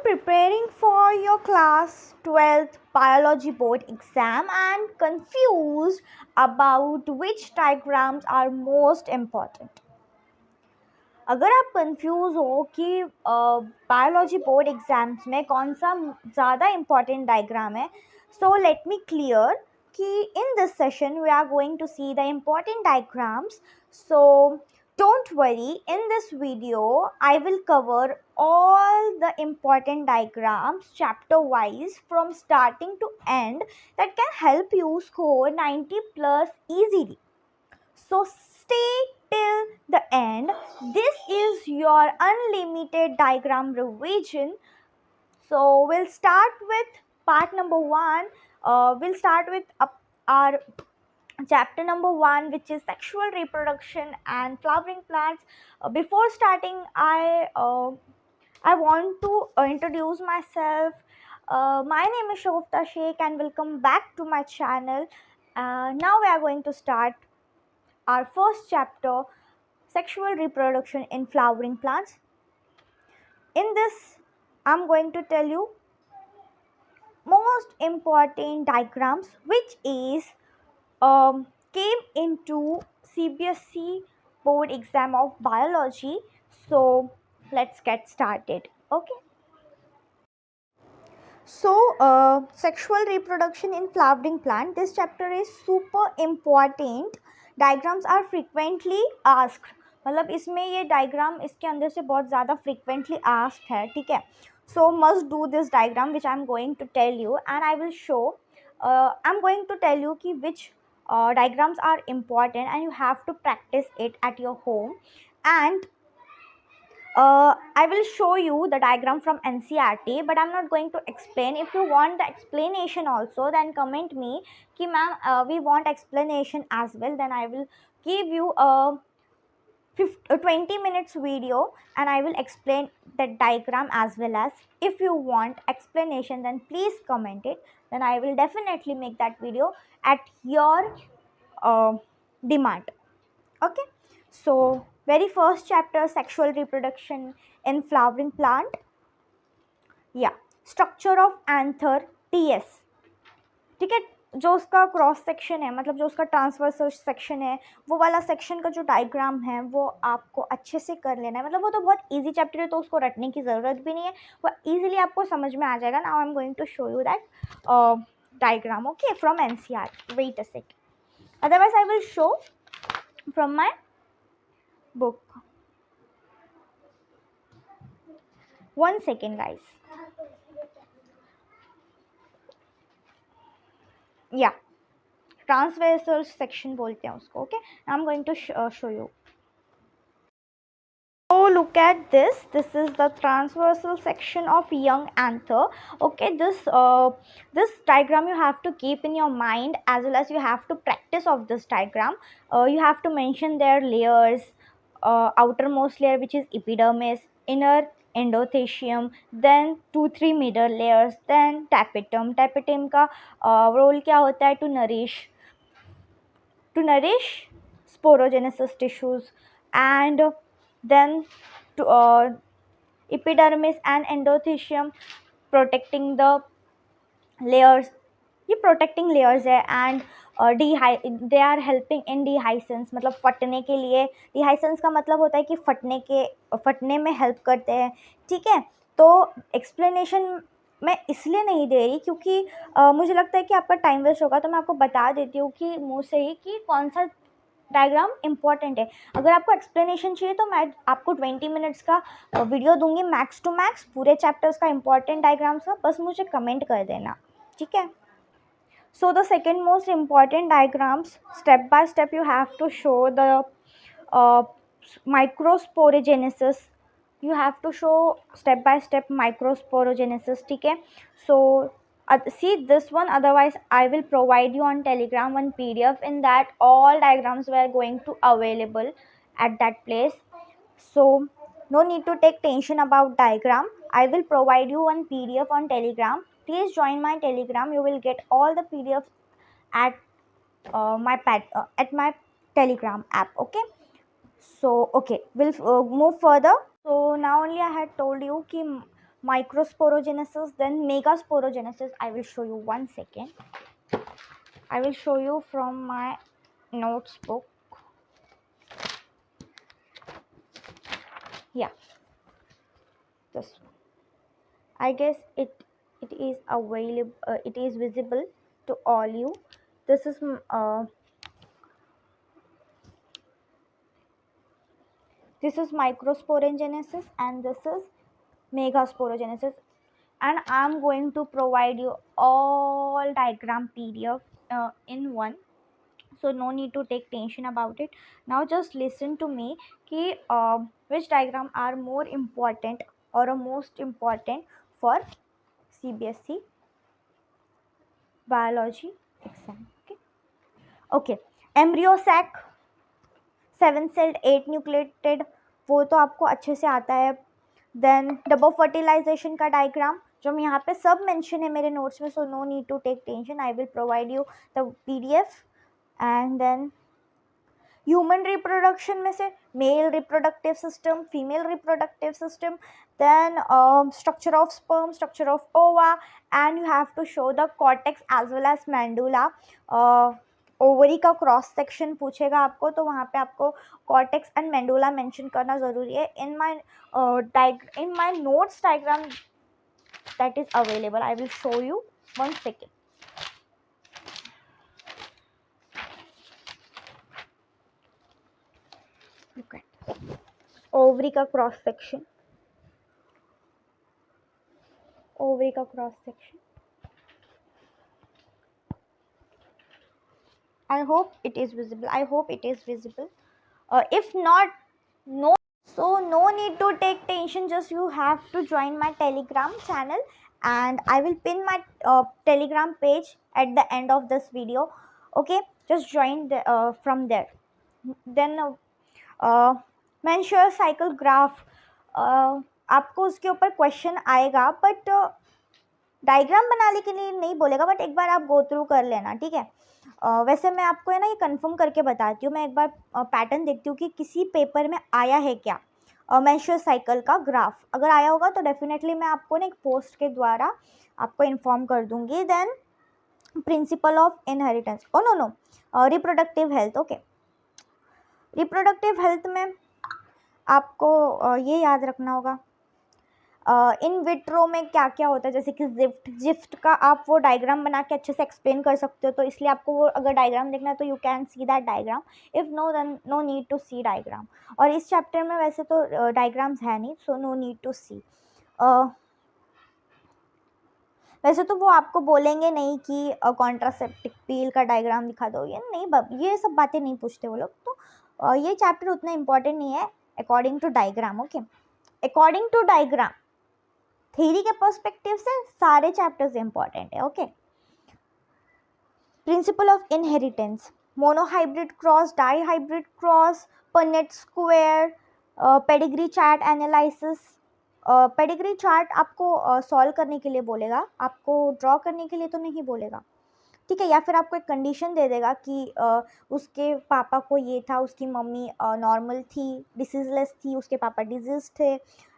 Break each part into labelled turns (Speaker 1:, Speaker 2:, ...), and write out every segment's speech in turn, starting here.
Speaker 1: preparing for your class 12th biology board exam and confused about which diagrams are most important. अगर आप confuse हो कि biology board exams में कौन सा ज़्यादा इम्पॉर्टेंट डायग्राम है, सो लेट मी क्लियर कि in this session we are going to see the important diagrams. So don't worry, in this video I will cover all the important diagrams chapter wise from starting to end that can help you score 90 plus easily. So stay till the end. This is your unlimited diagram revision. So we'll start with part number 1. We'll start with our chapter number 1, which is sexual reproduction and flowering plants. Before starting, I want to introduce myself. My name is Shofta Sheikh and welcome back to my channel. Now we are going to start our first chapter, sexual reproduction in flowering plants. In this, I'm going to tell you most important diagrams which is came into CBSE board exam of biology. So let's get started. Okay. So sexual reproduction in flowering plant, this chapter is super important. Diagrams are frequently asked. मतलब इसमें ये diagram इसके अंदर से बहुत ज़्यादा frequently asked है, ठीक है. So must do this diagram which I am going to tell you, and I will show. I'm going to tell you कि which diagrams are important and you have to practice it at your home. And I will show you the diagram from NCERT, but I'm not going to explain. If you want the explanation also, then comment me कि ma'am we want explanation as well. Then I will give you a 20 minutes video and I will explain that diagram as well. As if you want explanation, then please comment it. Then I will definitely make that video at your demand. Okay. So very first chapter, sexual reproduction in flowering plant. Yeah, structure of anther, TS. ठीक है, जो उसका cross section है, मतलब जो उसका transversal section है, वो वाला सेक्शन का जो डायग्राम है वो आपको अच्छे से कर लेना है. मतलब वो तो बहुत इजी चैप्टर है, तो उसको रटने की ज़रूरत भी नहीं है, वो इजीली आपको समझ में आ जाएगा. Now I am going to show you that diagram. Okay, from NCERT. Wait a sec, otherwise I will show from my book. One second, guys. Yeah, transversal section बोलते हैं उसको. Okay, I'm going to show you. So look at this. This is the transversal section of young anther. Okay, this diagram you have to keep in your mind, as well as you have to practice of this diagram. You have to mention their layers. Outermost layer, which is epidermis, inner endothecium, then 2-3 middle layers, then tapetum. Tapetum का role क्या होता है? To nourish sporogenesis tissues, and then to epidermis and endothecium protecting the layers. ये protecting layers है. And they are helping in dehiscence, मतलब फटने के लिए. डिहाइसेंस का मतलब होता है कि फटने में हेल्प करते हैं. ठीक है, तो एक्सप्लेनेशन मैं इसलिए नहीं दे रही क्योंकि मुझे लगता है कि आपका टाइम वेस्ट होगा, तो मैं आपको बता देती हूँ कि मुँह से ही कि कौन सा डायग्राम इम्पॉर्टेंट है. अगर आपको एक्सप्लेनेशन चाहिए तो मैं आपको 20 मिनट्स का वीडियो दूंगी मैक्स टू मैक्स, पूरे चैप्टर्स का इम्पॉर्टेंट डायग्राम्स का. बस मुझे कमेंट कर देना, ठीक है. So the second most important diagrams, step by step you have to show the microsporogenesis. You have to show step by step microsporogenesis. Okay, so see this one, otherwise I will provide you on Telegram one PDF. In that all diagrams were going to available at that place. So no need to take tension about diagram. I will provide you one PDF on Telegram. Please join my Telegram. You will get all the PDFs at my Telegram app. Okay, so okay, we'll move further. So now only I had told you कि microsporogenesis, then megasporogenesis. I will show you 1 second. I will show you from my notes book. Yeah, this one. I guess it is available. It is visible to all you. This is microsporogenesis and this is megasporogenesis, and I'm going to provide you all diagram PDF in one, so no need to take tension about it. Now just listen to me कि which diagram are more important or most important for CBSE biology exam. Okay, embryo sac, 7 celled 8 nucleated, वो तो आपको अच्छे से आता है. Then double fertilisation का diagram जो मैं यहाँ पे सब मेंशन है मेरे नोट्स में, so no need to take tension, I will provide you the PDF. And then human reproduction में से male reproductive system, female reproductive system, then structure of sperm, structure of ova, and you have to show the cortex as well as medulla. Ovary का cross section पूछेगा आपको तो वहाँ पे आपको cortex and medulla mention करना ज़रूरी है. In my notes diagram that is available, I will show you 1 second. Look at ovary का क्रॉस सेक्शन, ovary का cross section. I hope it is visible. I hope it is visible. If not, no. So no need to take tension. Just you have to join my Telegram channel, and I will pin my Telegram page at the end of this video. Okay, just join from there. Then menstrual cycle graph. आपको उसके ऊपर question आएगा, but diagram बनाने के लिए नहीं बोलेगा, but एक बार आप गो थ्रू कर लेना, ठीक है. वैसे मैं आपको है ना ये कंफर्म करके बताती हूँ. मैं एक बार पैटर्न देखती हूँ कि किसी पेपर में आया है क्या मेंस्ट्रुअल साइकिल का ग्राफ. अगर आया होगा तो डेफिनेटली मैं आपको ना एक पोस्ट के द्वारा आपको इन्फॉर्म कर दूँगी. Then principle of inheritance, oh no, reproductive health. Okay, reproductive health में आपको ये याद रखना होगा इन विट्रो में क्या क्या होता है, जैसे कि जिफ्ट का आप वो डायग्राम बना के अच्छे से एक्सप्लेन कर सकते हो. तो इसलिए आपको वो अगर डायग्राम देखना है तो you can see that diagram. If no then no need to see diagram. और इस चैप्टर में वैसे तो डायग्राम्स है नहीं, so no need to see. वैसे तो वो आपको बोलेंगे नहीं कि कॉन्ट्रासेप्टिक पील का डायग्राम दिखा दो, ये नहीं, ये सब बातें नहीं पूछते वो लोग. तो ये चैप्टर उतना इम्पॉर्टेंट नहीं है according to diagram. Okay, according to diagram theory के पर्सपेक्टिव से सारे चैप्टर्स इंपॉर्टेंट है. Okay, principle of inheritance, monohybrid cross, dihybrid cross, Punnett square, pedigree chart analysis. Pedigree chart आपको सॉल्व करने के लिए बोलेगा, आपको ड्रॉ करने के लिए तो नहीं बोलेगा, ठीक है. या फिर आपको एक कंडीशन दे देगा कि उसके पापा को ये था, उसकी मम्मी नॉर्मल थी, डिसीजलेस थी, उसके पापा डिजीज थे,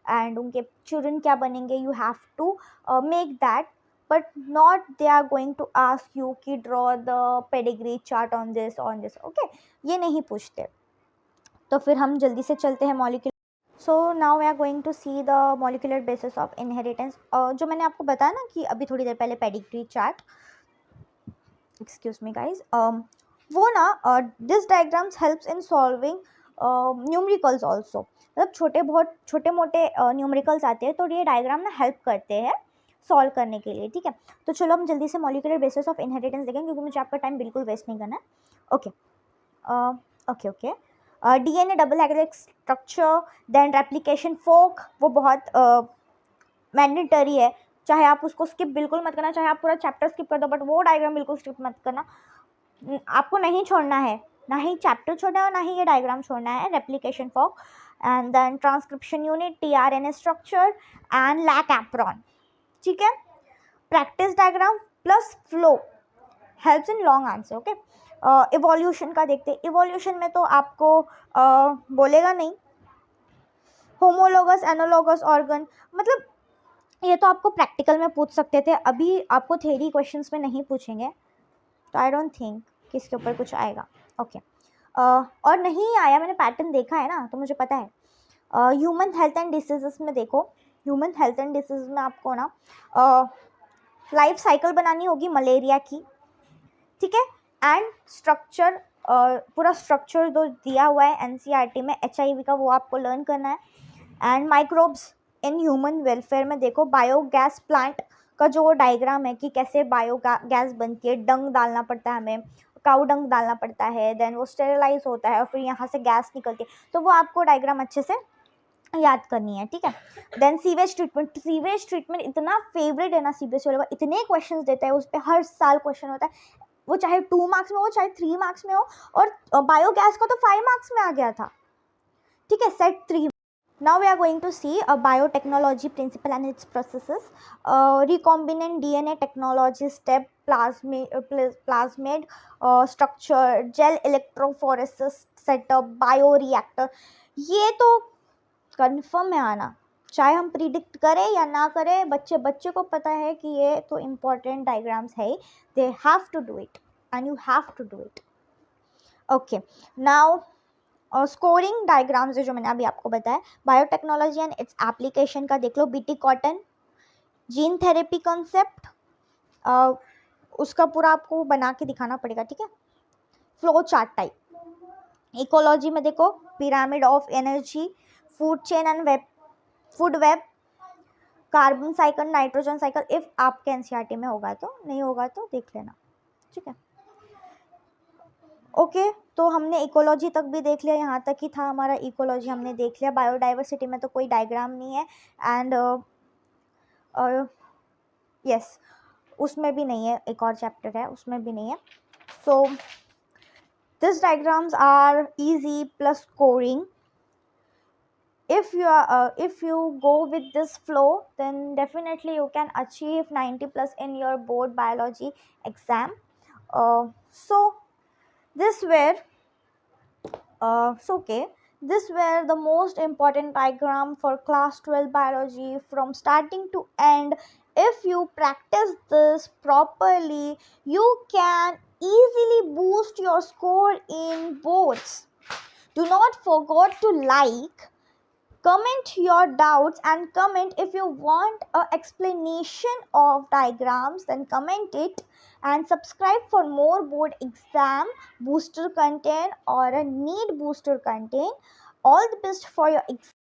Speaker 1: एंड उनके चिल्ड्रन क्या बनेंगे. You have to make that, but not they are going to ask you कि draw the pedigree chart on this. Okay, ये नहीं पूछते. तो फिर हम जल्दी से चलते हैं molecular. So now we are going to see the molecular basis of inheritance. जो मैंने आपको बताया ना कि अभी थोड़ी देर पहले pedigree chart, excuse me guys, वो ना this diagrams helps in solving numericals also. मतलब बहुत छोटे मोटे न्यूमेरिकल्स आते हैं तो ये डायग्राम ना हेल्प करते हैं सॉल्व करने के लिए, ठीक है. तो चलो हम जल्दी से मॉलिक्यूलर बेसिस ऑफ इनहेरिटेंस देखें, क्योंकि मुझे आपका टाइम बिल्कुल वेस्ट नहीं करना है. Okay, DNA double helix structure, then replication fork, वो बहुत मैंडेटरी है. चाहे आप उसको स्किप बिल्कुल मत करना, चाहे आप पूरा चैप्टर स्किप कर दो, बट वो डायग्राम बिल्कुल स्किप मत करना. आपको नहीं छोड़ना है, ना ही चैप्टर छोड़ना है और ना ही ये डायग्राम छोड़ना है. Replication fork, and then transcription unit, tRNA structure and lac operon, ठीक है. Practice diagram plus flow helps in long answer. Okay, evolution का देखते हैं. इवोल्यूशन में तो आपको बोलेगा नहीं होमोलोगस एनालोगस ऑर्गन, मतलब ये तो आपको प्रैक्टिकल में पूछ सकते थे, अभी आपको थ्योरी क्वेश्चंस में नहीं पूछेंगे, तो आई डोंट थिंक कि इसके ऊपर कुछ आएगा। ओके और नहीं आया, मैंने पैटर्न देखा है ना, तो मुझे पता है। ह्यूमन हेल्थ एंड डिसीजेस में देखो, ह्यूमन हेल्थ एंड डिसीज में आपको ना लाइफ साइकिल बनानी होगी मलेरिया की, ठीक है, एंड स्ट्रक्चर, पूरा स्ट्रक्चर जो दिया हुआ है एनसीईआरटी में एचआईवी का, वो आपको लर्न करना है। And microbes in human welfare में देखो, बायोगैस प्लांट का जो डायग्राम है कि कैसे बायोगैस बनती है, डंग डालना पड़ता है हमें, काऊ डंग डालना पड़ता है, देन वो स्टेरिलाइज होता है और फिर यहाँ से गैस निकलती है, तो वो आपको डायग्राम अच्छे से याद करनी है, ठीक है। Then sewage treatment, sewage treatment इतना फेवरेट है ना सीबीएसई वाले का, इतने क्वेश्चंस देता है उस पर, हर साल क्वेश्चन होता है, वो चाहे 2 मार्क्स में हो चाहे 3 मार्क्स में हो, और बायोगैस का तो 5 मार्क्स में आ गया था, ठीक है, set 3। Now we are going to see a biotechnology principle and its processes. Recombinant DNA technology step, plasmid structure, gel electrophoresis setup, bioreactor. ये तो कंफर्म है आना, चाहे हम प्रिडिक्ट करें या ना करें, बच्चे को पता है कि ये तो इम्पोर्टेंट डायग्राम्स है, they have to do it and you have to do it. Okay now scoring diagrams है जो मैंने अभी आपको बताया, बायोटेक्नोलॉजी एंड इट्स एप्लीकेशन का देख लो, BT cotton, gene therapy concept, उसका पूरा आपको बना के दिखाना पड़ेगा, ठीक है, फ्लो चार्ट टाइप। इकोलॉजी में देखो, pyramid of energy, food chain and web, food web, carbon cycle, nitrogen cycle, if आपके एनसीईआरटी में होगा तो, नहीं होगा तो देख लेना, ठीक है। ओके तो हमने इकोलॉजी तक भी देख लिया, यहाँ तक ही था हमारा इकोलॉजी, हमने देख लिया। बायोडाइवर्सिटी में तो कोई डायग्राम नहीं है, एंड यस उसमें भी नहीं है, एक और चैप्टर है उसमें भी नहीं है। So this diagrams are easy plus scoring. If you go with this flow, then definitely you can achieve 90 plus in your board biology exam. So this were okay, this were the most important diagram for class 12 biology from starting to end. If you practice this properly, you can easily boost your score in boards. Do not forget to like, comment your doubts, and comment if you want a explanation of diagrams, then comment it, and subscribe for more board exam booster content or a need booster content. All the best for your exam.